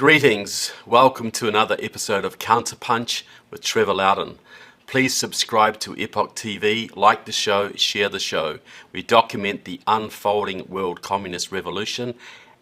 Greetings, welcome to another episode of Counterpunch with Trevor Loudon. Please subscribe to epochtv, like the show, share the show. We document the unfolding world communist revolution,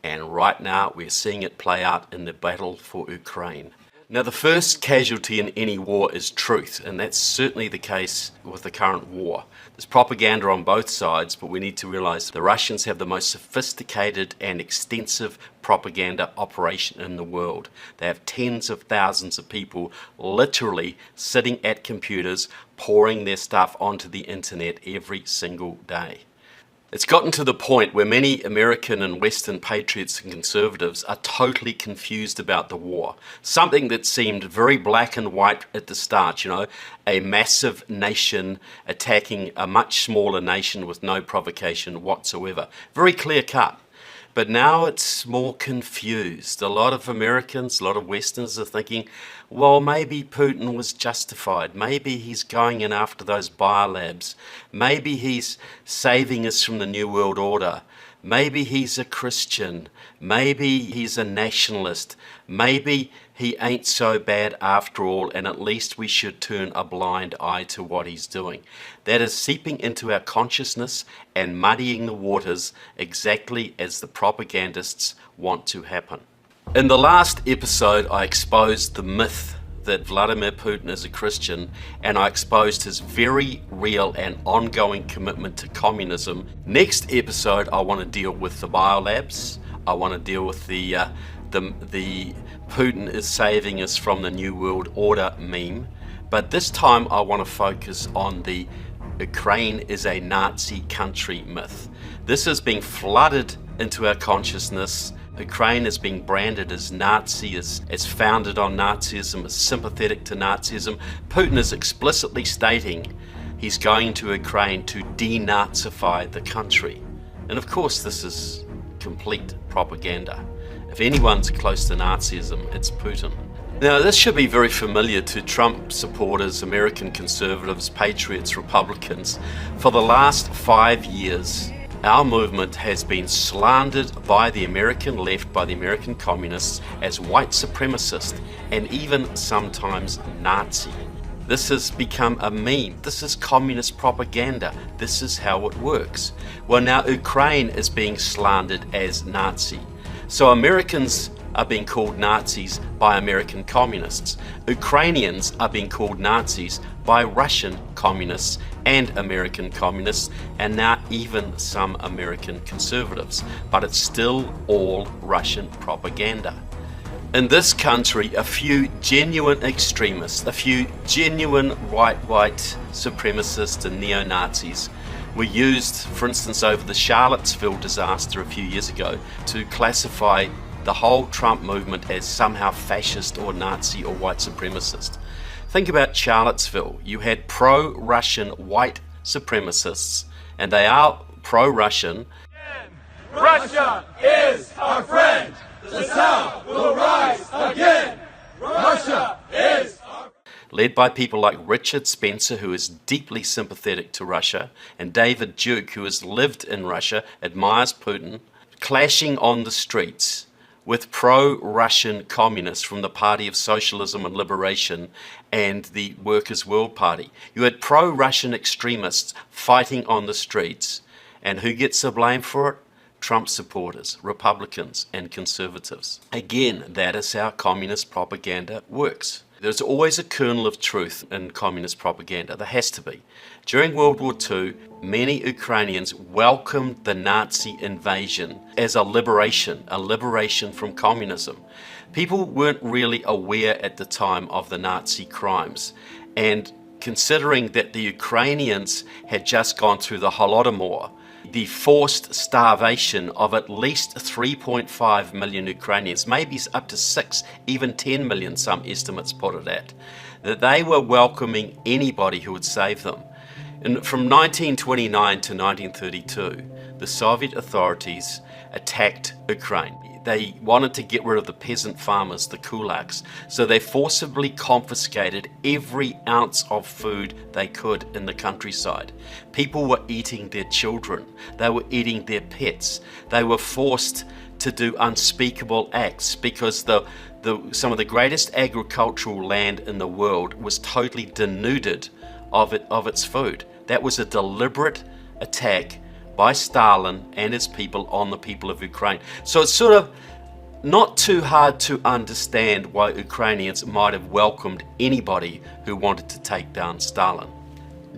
and right now we're seeing it play out in the battle for Ukraine. Now, the first casualty in any war is truth, and that's certainly the case with the current war. There's propaganda on both sides, but we need to realize the Russians have the most sophisticated and extensive propaganda operation in the world. They have tens of thousands of people literally sitting at computers, pouring their stuff onto the internet every single day. It's gotten to the point where many American and Western patriots and conservatives are totally confused about the war. Something that seemed very black and white at the start, a massive nation attacking a much smaller nation with no provocation whatsoever. Very clear cut. But now it's more confused. A lot of Americans, a lot of Westerners are thinking, well, maybe Putin was justified. Maybe he's going in after those biolabs. Maybe he's saving us from the New World Order. Maybe he's a Christian. Maybe he's a nationalist. Maybe he ain't so bad after all, and at least we should turn a blind eye to what he's doing. That is seeping into our consciousness and muddying the waters exactly as the propagandists want to happen. In the last episode, I exposed the myth that Vladimir Putin is a Christian, and I exposed his very real and ongoing commitment to communism. Next episode, I want to deal with the biolabs. I want to deal with the Putin is saving us from the New World Order meme. But this time I want to focus on the Ukraine is a Nazi country myth. This is being flooded into our consciousness. Ukraine is being branded as Nazi, as founded on Nazism, as sympathetic to Nazism. Putin is explicitly stating he's going to Ukraine to denazify the country. And of course this is complete propaganda. If anyone's close to Nazism, it's Putin. Now, this should be very familiar to Trump supporters, American conservatives, patriots, Republicans. For the last 5 years, our movement has been slandered by the American left, by the American communists, as white supremacist and even sometimes Nazi. This has become a meme. This is communist propaganda. This is how it works. Well, now Ukraine is being slandered as Nazi. So Americans are being called Nazis by American communists. Ukrainians are being called Nazis by Russian communists and American communists, and now even some American conservatives. But it's still all Russian propaganda. In this country, a few genuine extremists, a few genuine white supremacists and neo-Nazis were used, for instance, over the Charlottesville disaster a few years ago, to classify the whole Trump movement as somehow fascist or Nazi or white supremacist. Think about Charlottesville. You had pro-Russian white supremacists, and they are pro-Russian. Russia is our friend. The South will rise again. Russia is our... Led by people like Richard Spencer, who is deeply sympathetic to Russia, and David Duke, who has lived in Russia, admires Putin, clashing on the streets with pro-Russian communists from the Party of Socialism and Liberation and the Workers' World Party. You had pro-Russian extremists fighting on the streets, and who gets the blame for it? Trump supporters, Republicans and conservatives. Again, that is how communist propaganda works. There's always a kernel of truth in communist propaganda. There has to be. During World War II, many Ukrainians welcomed the Nazi invasion as a liberation from communism. People weren't really aware at the time of the Nazi crimes. And considering that the Ukrainians had just gone through the Holodomor, the forced starvation of at least 3.5 million Ukrainians, maybe up to 6, even 10 million, some estimates put it at, that they were welcoming anybody who would save them. And from 1929 to 1932, the Soviet authorities attacked Ukraine. they wanted to get rid of the peasant farmers, the kulaks. So they forcibly confiscated every ounce of food they could in the countryside. People were eating their children. They were eating their pets. They were forced to do unspeakable acts because some of the greatest agricultural land in the world was totally denuded of its food. That was a deliberate attack by Stalin and his people on the people of Ukraine. So it's sort of not too hard to understand why Ukrainians might have welcomed anybody who wanted to take down Stalin.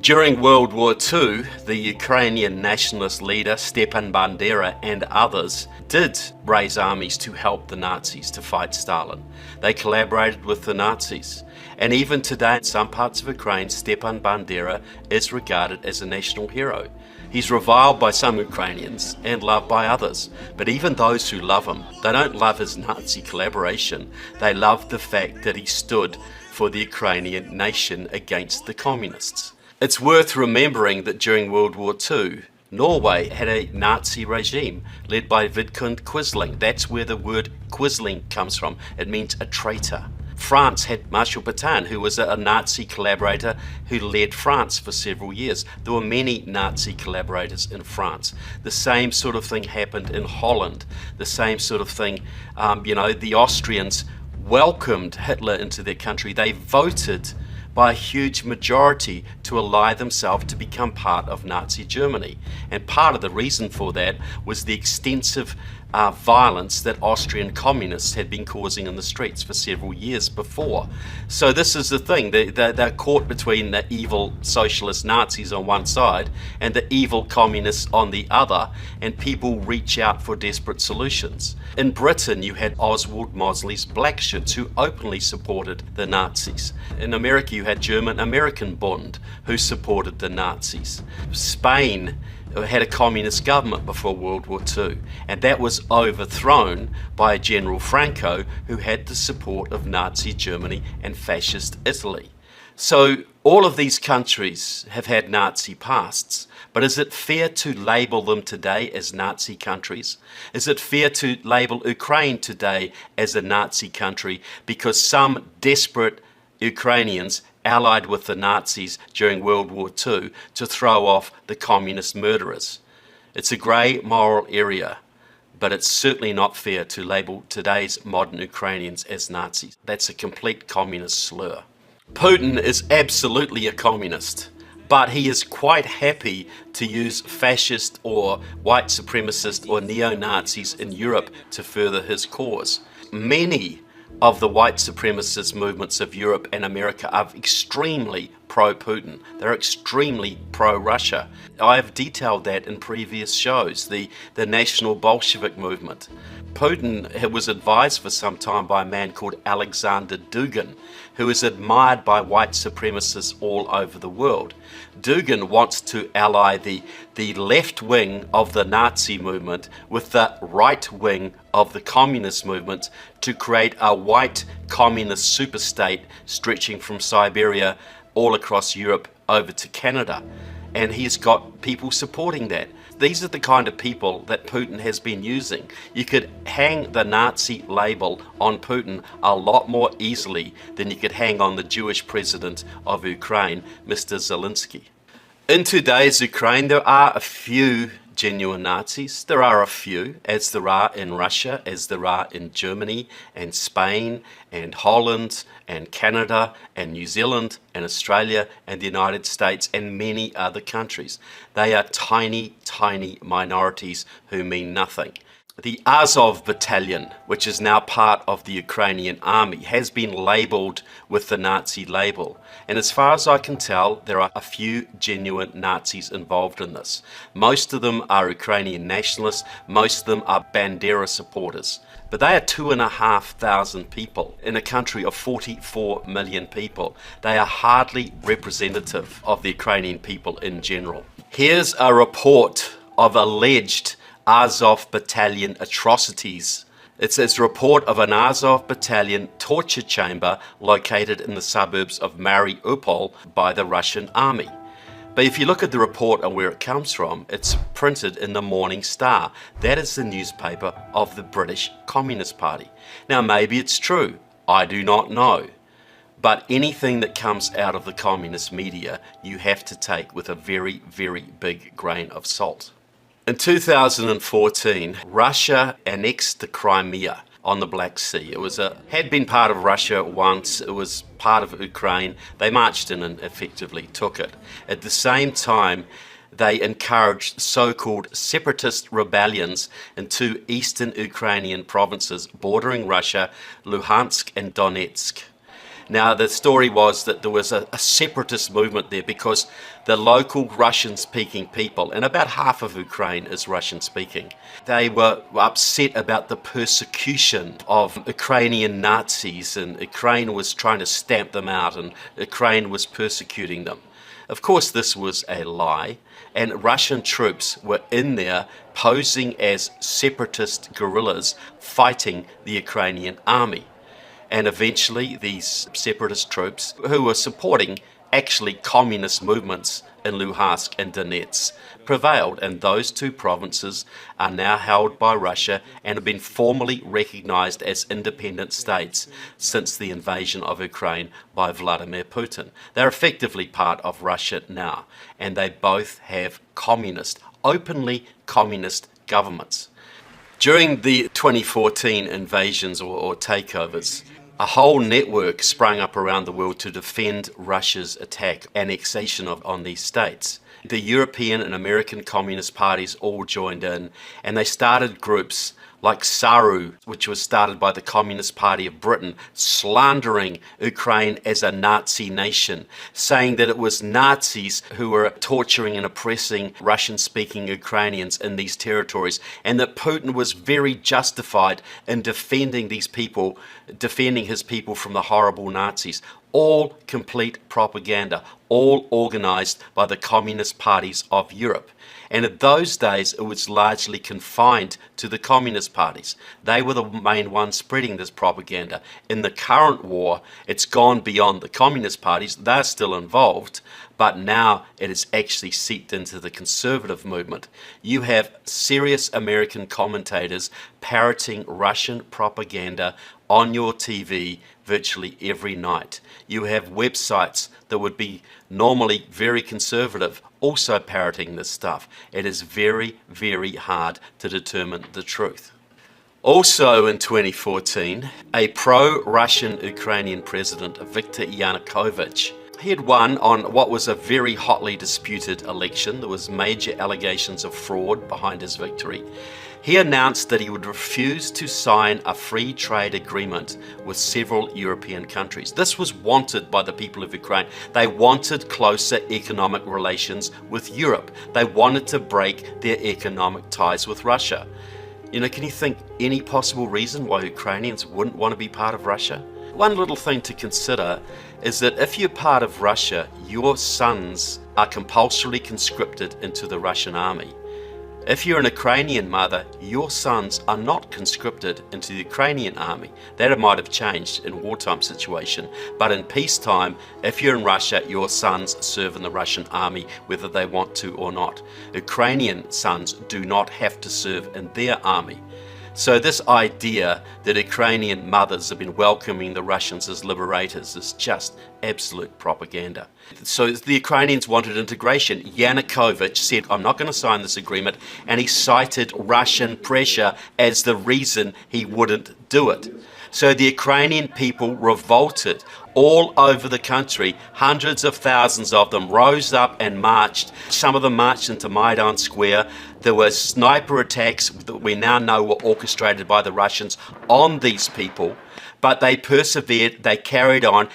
During World War II, the Ukrainian nationalist leader Stepan Bandera and others did raise armies to help the Nazis to fight Stalin. They collaborated with the Nazis. And even today, in some parts of Ukraine, Stepan Bandera is regarded as a national hero. He's reviled by some Ukrainians and loved by others. But even those who love him, they don't love his Nazi collaboration. They love the fact that he stood for the Ukrainian nation against the communists. It's worth remembering that during World War II, Norway had a Nazi regime led by Vidkun Quisling. That's where the word Quisling comes from. It means a traitor. France had Marshal Pétain, who was a Nazi collaborator who led France for several years. There were many Nazi collaborators in France. The same sort of thing happened in Holland. The same sort of thing, the Austrians welcomed Hitler into their country. They voted by a huge majority to ally themselves to become part of Nazi Germany. And part of the reason for that was the extensive violence that Austrian communists had been causing in the streets for several years before. So this is the thing, they're caught between the evil socialist Nazis on one side and the evil communists on the other, and people reach out for desperate solutions. In Britain, you had Oswald Mosley's Black Shirts, who openly supported the Nazis. In America, you had German-American Bund, who supported the Nazis. Spain had a communist government before World War II, and that was overthrown by General Franco, who had the support of Nazi Germany and fascist Italy. So all of these countries have had Nazi pasts, but is it fair to label them today as Nazi countries? Is it fair to label Ukraine today as a Nazi country because some desperate Ukrainians allied with the Nazis during World War II to throw off the communist murderers? It's a grey moral area, but it's certainly not fair to label today's modern Ukrainians as Nazis. That's a complete communist slur. Putin is absolutely a communist, but he is quite happy to use fascist or white supremacist or neo-Nazis in Europe to further his cause. Many of the white supremacist movements of Europe and America are extremely pro-Putin. They're extremely pro-Russia. I've detailed that in previous shows, the National Bolshevik movement. Putin was advised for some time by a man called Alexander Dugin, who is admired by white supremacists all over the world. Dugin wants to ally the left wing of the Nazi movement with the right wing of the communist movement to create a white communist superstate stretching from Siberia all across Europe over to Canada. And he's got people supporting that. These are the kind of people that Putin has been using. You could hang the Nazi label on Putin a lot more easily than you could hang on the Jewish president of Ukraine, Mr. Zelensky. In today's Ukraine, there are a few genuine Nazis. There are a few, as there are in Russia, as there are in Germany and Spain and Holland and Canada and New Zealand and Australia and the United States and many other countries. They are tiny, tiny minorities who mean nothing. The Azov battalion, which is now part of the Ukrainian army, has been labelled with the Nazi label. And as far as I can tell, there are a few genuine Nazis involved in this. Most of them are Ukrainian nationalists, most of them are Bandera supporters. But they are 2,500 people in a country of 44 million people. They are hardly representative of the Ukrainian people in general. Here's a report of alleged Azov battalion atrocities. It says report of an Azov battalion torture chamber located in the suburbs of Mariupol by the Russian army. But if you look at the report and where it comes from, it's printed in the Morning Star. That is the newspaper of the British Communist Party. Now, maybe it's true. I do not know. But anything that comes out of the communist media, you have to take with a very, very big grain of salt. In 2014, Russia annexed the Crimea on the Black Sea. It had been part of Russia once. It was part of Ukraine. They marched in and effectively took it. At the same time, they encouraged so-called separatist rebellions in two eastern Ukrainian provinces bordering Russia, Luhansk and Donetsk. Now, the story was that there was a separatist movement there because the local Russian-speaking people, and about half of Ukraine is Russian-speaking, they were upset about the persecution of Ukrainian Nazis, and Ukraine was trying to stamp them out, and Ukraine was persecuting them. Of course, this was a lie, and Russian troops were in there posing as separatist guerrillas fighting the Ukrainian army. And eventually these separatist troops, who were supporting actually communist movements in Luhansk and Donetsk, prevailed, and those two provinces are now held by Russia and have been formally recognized as independent states since the invasion of Ukraine by Vladimir Putin. They're effectively part of Russia now, and they both have openly communist governments. During the 2014 invasions or takeovers, a whole network sprang up around the world to defend Russia's annexation on these states. The European and American Communist parties all joined in, and they started groups like SARU, which was started by the Communist Party of Britain, slandering Ukraine as a Nazi nation, saying that it was Nazis who were torturing and oppressing Russian-speaking Ukrainians in these territories, and that Putin was very justified in defending his people from the horrible Nazis. All complete propaganda, all organized by the Communist parties of Europe. And in those days, it was largely confined to the Communist parties. They were the main ones spreading this propaganda. In the current war, it's gone beyond the Communist parties. They're still involved, but now it has actually seeped into the conservative movement. You have serious American commentators parroting Russian propaganda on your TV virtually every night. You have websites that would be normally very conservative also parroting this stuff. It is very, very hard to determine the truth. Also in 2014, a pro-Russian Ukrainian president, Viktor Yanukovych, he had won on what was a very hotly disputed election. There was major allegations of fraud behind his victory. He announced that he would refuse to sign a free trade agreement with several European countries. This was wanted by the people of Ukraine. They wanted closer economic relations with Europe. They wanted to break their economic ties with Russia. Can you think any possible reason why Ukrainians wouldn't want to be part of Russia? One little thing to consider is that if you're part of Russia, your sons are compulsorily conscripted into the Russian army. If you're an Ukrainian mother, your sons are not conscripted into the Ukrainian army. That might have changed in a wartime situation, but in peacetime, if you're in Russia, your sons serve in the Russian army, whether they want to or not. Ukrainian sons do not have to serve in their army. So this idea that Ukrainian mothers have been welcoming the Russians as liberators is just absolute propaganda. So the Ukrainians wanted integration. Yanukovych said, I'm not going to sign this agreement, and he cited Russian pressure as the reason he wouldn't do it. So the Ukrainian people revolted all over the country. Hundreds of thousands of them rose up and marched. Some of them marched into Maidan Square. There were sniper attacks that we now know were orchestrated by the Russians on these people, but they persevered, they carried on.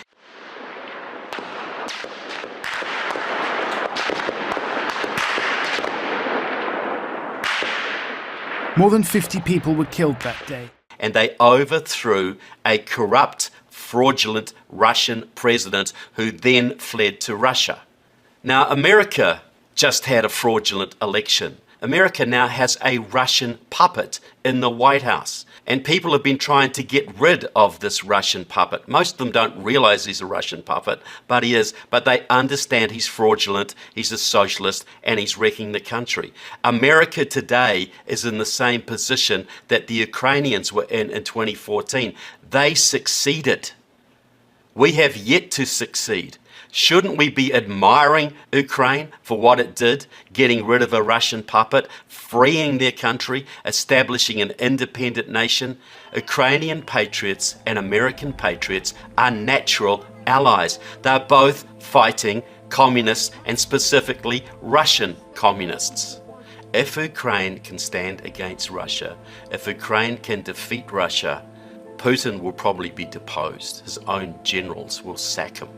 More than 50 people were killed that day. And they overthrew a corrupt, fraudulent Russian president who then fled to Russia. Now, America just had a fraudulent election. America now has a Russian puppet in the White House. And people have been trying to get rid of this Russian puppet. Most of them don't realize he's a Russian puppet, but he is. But they understand he's fraudulent, he's a socialist, and he's wrecking the country. America today is in the same position that the Ukrainians were in 2014. They succeeded. We have yet to succeed. Shouldn't we be admiring Ukraine for what it did, getting rid of a Russian puppet, freeing their country, establishing an independent nation? Ukrainian patriots and American patriots are natural allies. They're both fighting communists, and specifically Russian communists. If Ukraine can stand against Russia, if Ukraine can defeat Russia, Putin will probably be deposed. His own generals will sack him.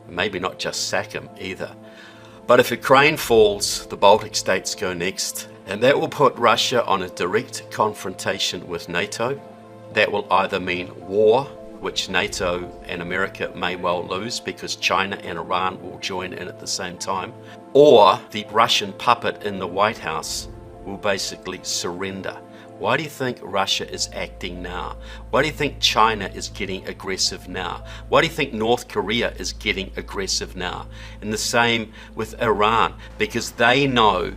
Maybe not just sack him either. But if Ukraine falls, the Baltic states go next, and that will put Russia on a direct confrontation with NATO. That will either mean war, which NATO and America may well lose because China and Iran will join in at the same time, or the Russian puppet in the White House will basically surrender. Why do you think Russia is acting now? Why do you think China is getting aggressive now? Why do you think North Korea is getting aggressive now? And the same with Iran, because they know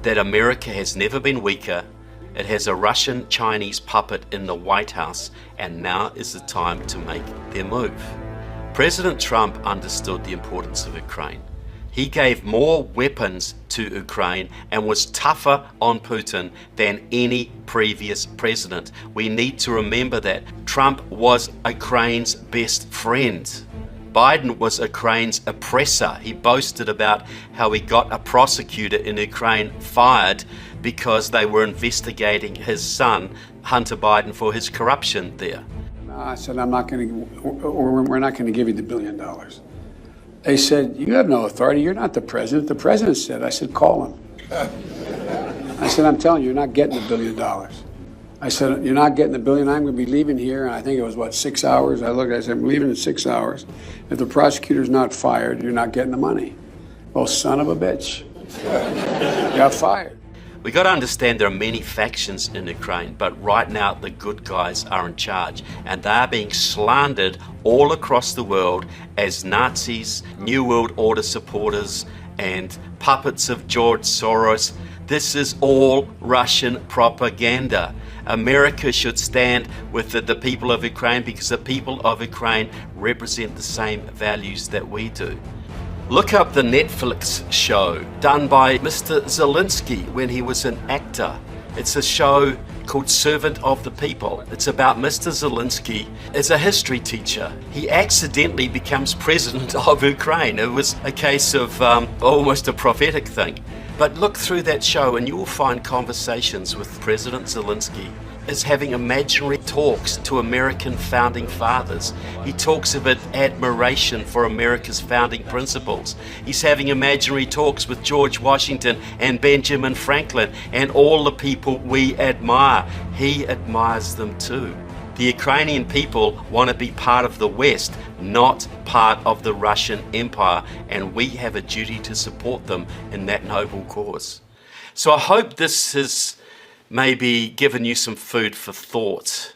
that America has never been weaker. It has a Russian-Chinese puppet in the White House, and now is the time to make their move. President Trump understood the importance of Ukraine. He gave more weapons to Ukraine and was tougher on Putin than any previous president. We need to remember that. Trump was Ukraine's best friend. Biden was Ukraine's oppressor. He boasted about how he got a prosecutor in Ukraine fired because they were investigating his son, Hunter Biden, for his corruption there. I said, we're not going to give you the $1 billion. They said, you have no authority. You're not the president. The president said, I said, call him. I said, I'm telling you, you're not getting the $1 billion. I said, you're not getting the $1 billion. I'm going to be leaving here. And I think it was, 6 hours? I said, I'm leaving in 6 hours. If the prosecutor's not fired, you're not getting the money. Well, son of a bitch. Got fired. We got to understand there are many factions in Ukraine, but right now the good guys are in charge, and they are being slandered all across the world as Nazis, New World Order supporters, and puppets of George Soros. This is all Russian propaganda. America should stand with the people of Ukraine because the people of Ukraine represent the same values that we do. Look up the Netflix show done by Mr. Zelensky when he was an actor. It's a show called Servant of the People. It's about Mr. Zelensky as a history teacher. He accidentally becomes president of Ukraine. It was a case of almost a prophetic thing. But look through that show and you will find conversations with President Zelensky is having imaginary talks to American founding fathers. He talks of admiration for America's founding principles. He's having imaginary talks with George Washington and Benjamin Franklin and all the people we admire. He admires them too. The Ukrainian people want to be part of the West, not part of the Russian Empire, and we have a duty to support them in that noble cause. So I hope this has maybe given you some food for thought,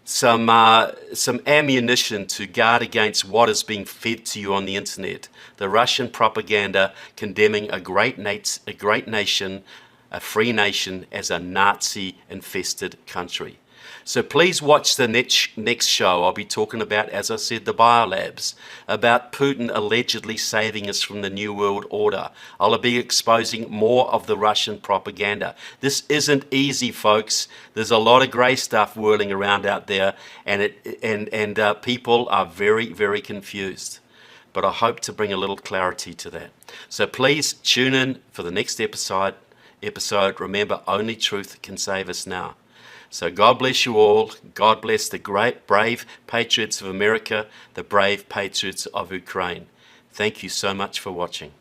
some ammunition to guard against what is being fed to you on the internet. The Russian propaganda condemning a great nation, a free nation, as a Nazi-infested country. So please watch the next show. I'll be talking about, as I said, the biolabs, about Putin allegedly saving us from the New World Order. I'll be exposing more of the Russian propaganda. This isn't easy, folks. There's a lot of grey stuff whirling around out there, and people are very, very confused. But I hope to bring a little clarity to that. So please tune in for the next episode. Remember, only truth can save us now. So God bless you all. God bless the great, brave patriots of America, the brave patriots of Ukraine. Thank you so much for watching.